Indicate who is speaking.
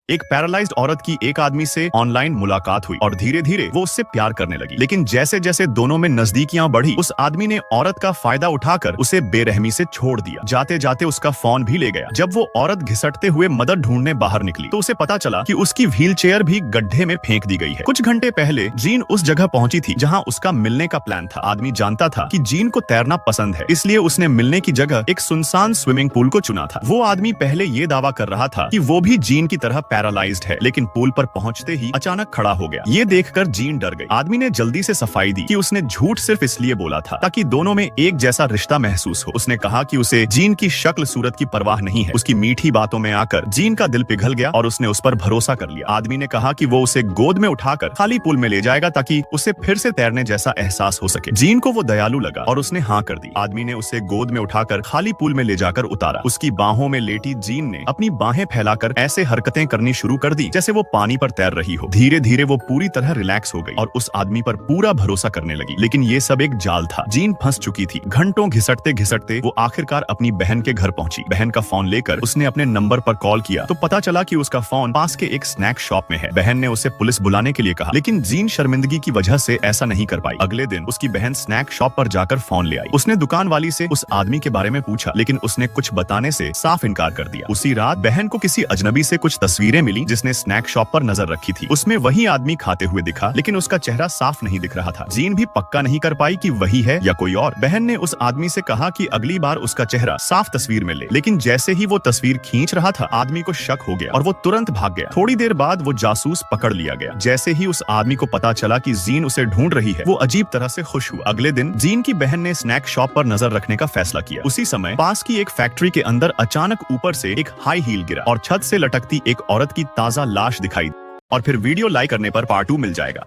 Speaker 1: एक पैरालाइज्ड औरत की एक आदमी से ऑनलाइन मुलाकात हुई और धीरे धीरे वो उससे प्यार करने लगी। लेकिन जैसे जैसे दोनों में नजदीकियां बढ़ी, उस आदमी ने औरत का फायदा उठाकर उसे बेरहमी से छोड़ दिया। जाते जाते उसका फोन भी ले गया। जब वो औरत घिसटते हुए मदद ढूंढने बाहर निकली तो उसे पता चला कि उसकी व्हीलचेयर भी गड्ढे में फेंक दी गई है। कुछ घंटे पहले जीन उस जगह पहुंची थी जहां उसका मिलने का प्लान था। आदमी जानता था कि जीन को तैरना पसंद है, इसलिए उसने मिलने की जगह एक सुनसान स्विमिंग पूल को चुना था। वो आदमी पहले ये दावा कर रहा था कि वो भी जीन की तरह पैरालाइज्ड है, लेकिन पूल पर पहुंचते ही अचानक खड़ा हो गया। ये देखकर जीन डर गई। आदमी ने जल्दी से सफाई दी कि उसने झूठ सिर्फ इसलिए बोला था ताकि दोनों में एक जैसा रिश्ता महसूस हो। उसने कहा कि उसे जीन की शक्ल सूरत की परवाह नहीं है। उसकी मीठी बातों में आकर जीन का दिल पिघल गया और उसने उस पर भरोसा कर लिया। आदमी ने कहा कि वो उसे गोद में उठाकर खाली पूल में ले जाएगा ताकि उसे फिर से तैरने जैसा एहसास हो सके। जीन को वो दयालु लगा और उसने हाँ कर दी। आदमी ने उसे गोद में उठाकर खाली पूल में ले जाकर उतारा। उसकी बाहों में लेटी जीन ने अपनी बाहें फैलाकर ऐसे हरकतें करनी शुरू कर दी जैसे वो पानी पर तैर रही हो। धीरे धीरे वो पूरी तरह रिलैक्स हो गई और उस आदमी पर पूरा भरोसा करने लगी। लेकिन ये सब एक जाल था। जीन फंस चुकी थी। घंटों घिसटते घिसटते वो आखिरकार अपनी बहन के घर पहुंची। बहन का फोन लेकर उसने अपने नंबर पर कॉल किया तो पता चला कि उसका फोन पास के एक स्नैक शॉप में है। बहन ने उसे पुलिस बुलाने के लिए कहा, लेकिन जीन शर्मिंदगी की वजह से ऐसा नहीं कर पाई। अगले दिन उसकी बहन स्नैक शॉप पर जाकर फोन ले आई। उसने दुकान वाली से उस आदमी के बारे में पूछा, लेकिन उसने कुछ बताने से साफ इनकार कर दिया। उसी रात बहन को किसी अजनबी से कुछ तस्वीरें मिली जिसने स्नैक शॉप पर नजर रखी थी। उसमें वही आदमी खाते हुए दिखा, लेकिन उसका चेहरा साफ नहीं दिख रहा था। जीन भी पक्का नहीं कर पाई कि वही है या कोई और। बहन ने उस आदमी से कहा कि अगली बार उसका चेहरा साफ तस्वीर में ले, लेकिन जैसे ही वो तस्वीर खींच रहा था, आदमी को शक हो गया और वो तुरंत भाग गया। थोड़ी देर बाद वो जासूस पकड़ लिया गया। जैसे ही उस आदमी को पता चला कि जीन उसे ढूंढ रही है, वो अजीब तरह से खुश हुआ। अगले दिन जीन की बहन ने स्नैक शॉप पर नजर रखने का फैसला किया। उसी समय पास की एक फैक्ट्री के अंदर अचानक ऊपर से एक हाई हील गिरा और छत से लटकती एक औरत की ताजा लाश दिखाई। और फिर वीडियो लाइक करने पर पार्ट 2 मिल जाएगा।